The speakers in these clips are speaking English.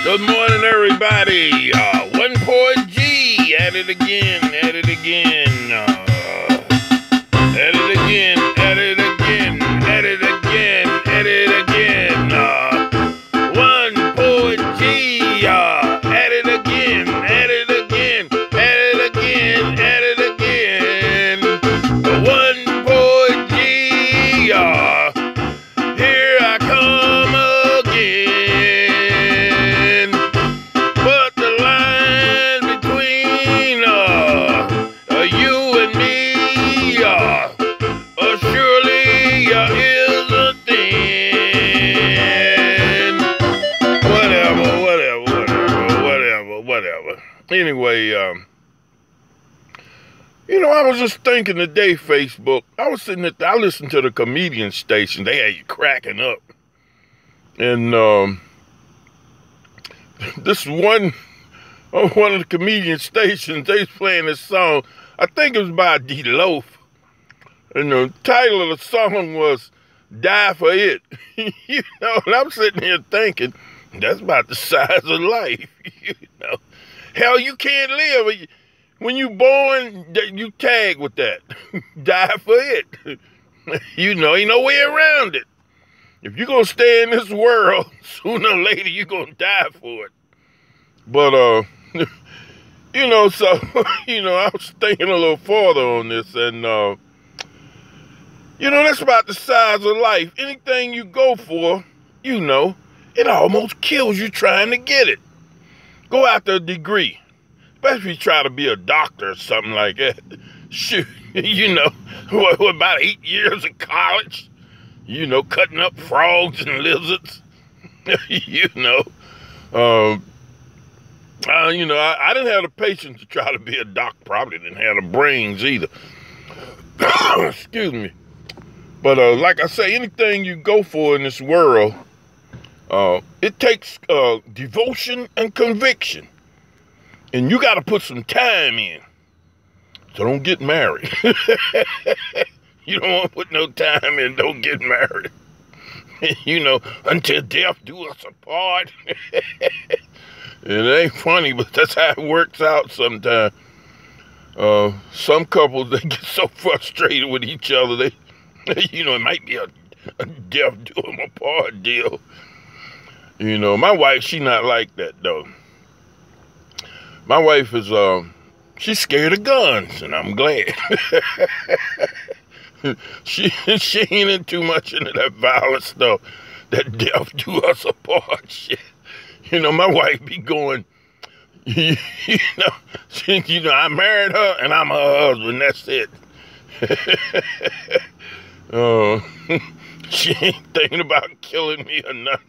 Good morning, everybody. One poor G at it again, at it again, at it again, at it again, at it again, at it again. One poor G, at it again, at it again, at it again, at it again. One poor G, here I come again. But the line between you and me surely is a thin. Whatever. Anyway, I was just thinking today, Facebook. I listened to the comedian station. They had you cracking up. And this one on one of the comedian stations, they was playing this song. I think it was by D-Loaf. And the title of the song was Die for It. And I'm sitting here thinking, that's about the size of life. Hell, you can't live. When you born, you tag with that. Die for it. Ain't no way around it. If you're going to stay in this world, sooner or later, you're going to die for it. But, I was thinking a little farther on this, and, that's about the size of life. Anything you go for, it almost kills you trying to get it. Go after a degree, especially if you try to be a doctor or something like that. Shoot, about 8 years of college, cutting up frogs and lizards, I didn't have the patience to try to be a doc. Probably didn't have the brains either. Excuse me. But like I say, anything you go for in this world, it takes devotion and conviction. And you got to put some time in. So don't get married. You don't want to put no time in, don't get married. Until death do us apart. It ain't funny, but that's how it works out sometimes. Some couples, they get so frustrated with each other, it might be a death do them apart deal. My wife, she not like that, though. My wife is, she's scared of guns, and I'm glad. She ain't in too much into that violent stuff, that death do us apart shit. My wife be going, I married her and I'm her husband, that's it. She ain't thinking about killing me or nothing.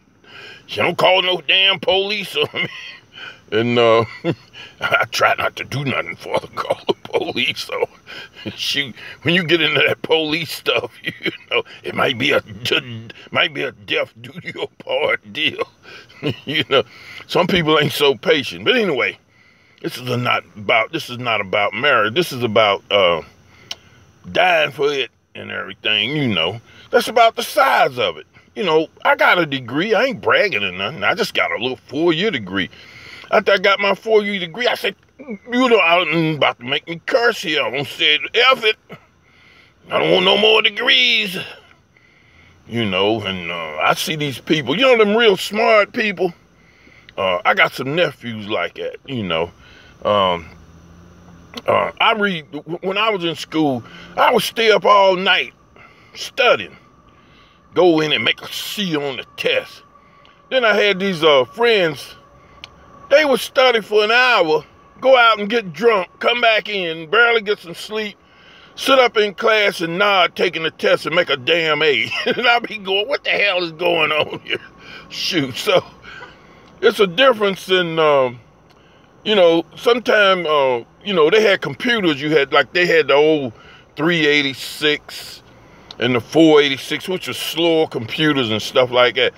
She don't call no damn police on me. And I try not to do nothing for her to call the police. So when you get into that police stuff, it might be a death do you apart deal. Some people ain't so patient. But anyway, this is not about marriage. This is about dying for it and everything. That's about the size of it. I got a degree. I ain't bragging or nothing. I just got a little 4-year degree. After I got my 4-year degree, I said, I'm about to make me curse here. I said, F it. I don't want no more degrees. And I see these people, them real smart people. I got some nephews like that, I read, when I was in school, I would stay up all night studying. Go in and make a C on the test. Then I had these friends. They would study for an hour, go out and get drunk, come back in, barely get some sleep, sit up in class and nod taking the test and make a damn A. And I'd be going, what the hell is going on here? Shoot, so it's a difference in, sometimes, they had computers. They had the old 386 and the 486, which was slower computers and stuff like that.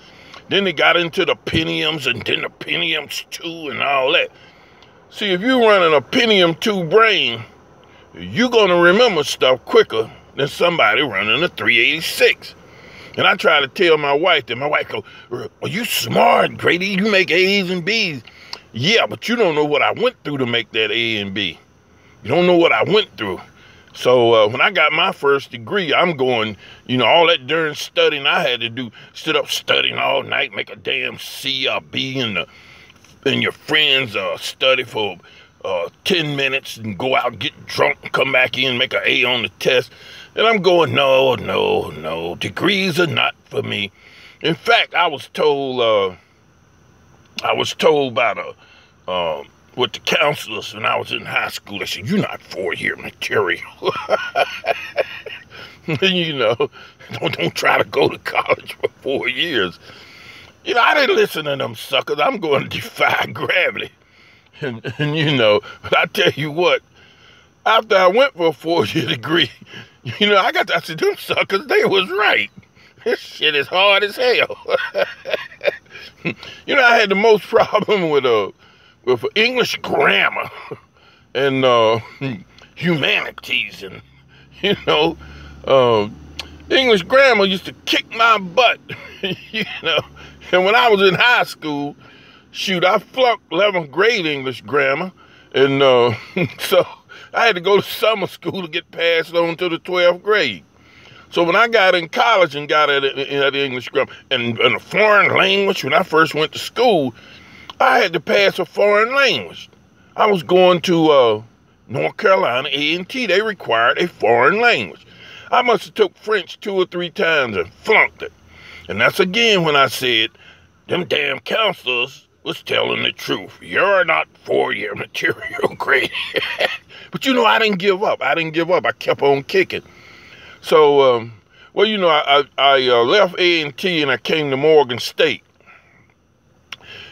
Then they got into the Pentiums and then the Pentiums 2 and all that. See, if you're running a Pentium 2 brain, you're going to remember stuff quicker than somebody running a 386. And I try to tell my wife that. My wife goes, "Are you smart, Grady? You make A's and B's." Yeah, but you don't know what I went through to make that A and B. You don't know what I went through. So when I got my first degree, I'm going, all that darn studying I had to do, sit up studying all night, make a damn C or B, and your friends study for 10 minutes and go out, get drunk, and come back in, make an A on the test. And I'm going, no, degrees are not for me. In fact, I was told by with the counselors when I was in high school, they said, "You're not 4-year material." Don't try to go to college for 4 years. I didn't listen to them suckers. I'm going to defy gravity. And but I tell you what, after I went for a 4-year degree, I said, them suckers, they was right. This shit is hard as hell. I had the most problem with English grammar and humanities, and English grammar used to kick my butt. And when I was in high school, shoot, I flunked 11th grade English grammar, and so I had to go to summer school to get passed on to the 12th grade. So when I got in college and got at English grammar and a foreign language, when I first went to school, I had to pass a foreign language. I was going to North Carolina A&T. They required a foreign language. I must have took French 2 or 3 times and flunked it. And that's again when I said, them damn counselors was telling the truth. You're not 4-year material, Grady. But I didn't give up. I kept on kicking. So, I left A&T and I came to Morgan State.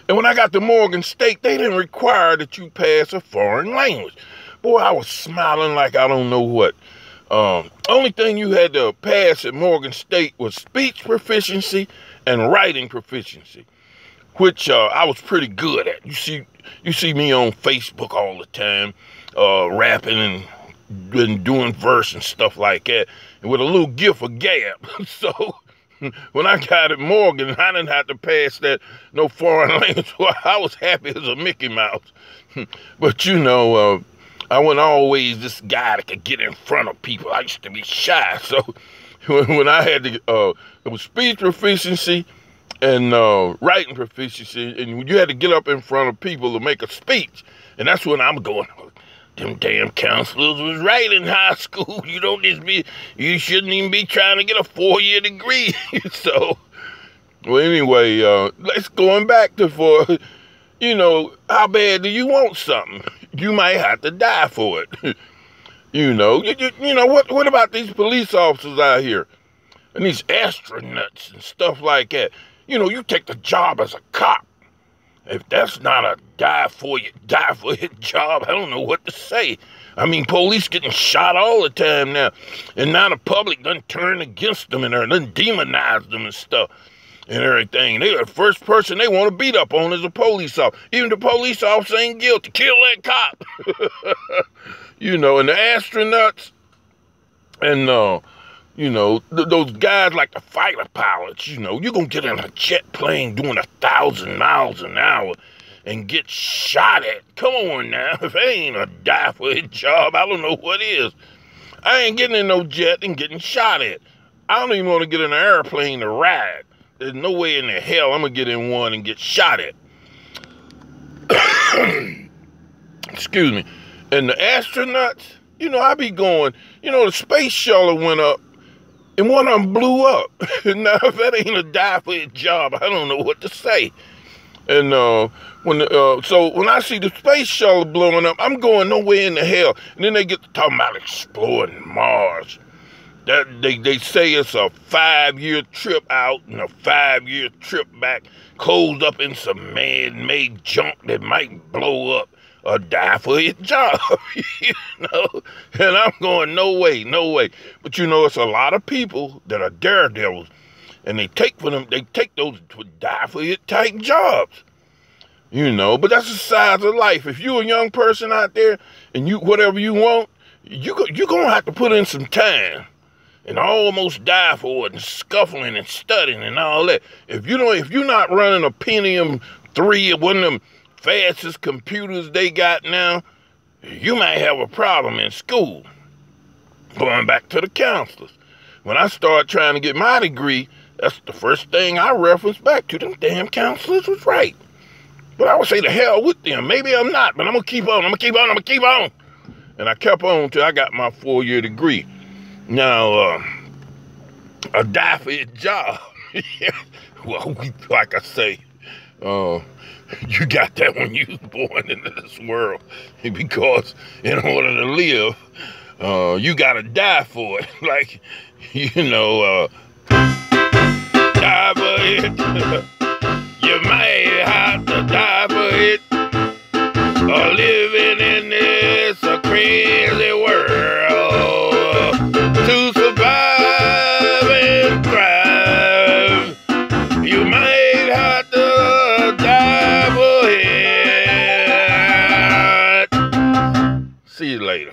And when I got to Morgan State, they didn't require that you pass a foreign language. Boy, I was smiling like I don't know what. Only thing you had to pass at Morgan State was speech proficiency and writing proficiency, which I was pretty good at. You see me on Facebook all the time, rapping and doing verse and stuff like that, and with a little gift of gab. So when I got at Morgan, I didn't have to pass that no foreign language. Well, I was happy as a Mickey Mouse. But I wasn't always this guy that could get in front of people. I used to be shy. So when I had to, it was speech proficiency and writing proficiency, and you had to get up in front of people to make a speech. And that's when I'm going, them damn counselors was right in high school. You shouldn't even be trying to get a 4-year degree. So, well, anyway, let's going back to how bad do you want something? You might have to die for it. What about these police officers out here and these astronauts and stuff like that? You take the job as a cop. If that's not a die for your job, I don't know what to say. I mean, police getting shot all the time now, and now the public done turn against them and done demonize them and stuff and everything. They the first person they want to beat up on is a police officer. Even the police officer ain't guilty. Kill that cop. And the astronauts and those guys like the fighter pilots, you're going to get in a jet plane doing 1,000 miles an hour and get shot at. Come on now. If it ain't a die for a job, I don't know what is. I ain't getting in no jet and getting shot at. I don't even want to get in an airplane to ride. There's no way in the hell I'm going to get in one and get shot at. Excuse me. And the astronauts, I be going, the space shuttle went up and one of them blew up. Now, if that ain't a die for a job, I don't know what to say. And so when I see the space shuttle blowing up, I'm going nowhere in the hell. And then they get to talking about exploring Mars. That they say it's a 5-year trip out and a 5-year trip back, closed up in some man-made junk that might blow up or die for his job, And I'm going, no way. But it's a lot of people that are daredevils, and they take those to die for his type jobs, But that's the size of life. If you're a young person out there and whatever you want, you're gonna have to put in some time. and almost die for it, and scuffling and studying and all that. If you're not running a Pentium 3 or one of them fastest computers they got now, you might have a problem in school. Going back to the counselors. When I started trying to get my degree, that's the first thing I referenced back to. Them damn counselors was right. But I would say the hell with them. Maybe I'm not, but I'm going to keep on. I'm going to keep on. I'm going to keep on. And I kept on till I got my 4-year degree. Now, a die for your job. Well, like I say, you got that when you was born into this world. Because in order to live, you got to die for it. Like, die for it. You might have to die for it. Living in this crazy world to survive and thrive. You might have to die for it. See you later.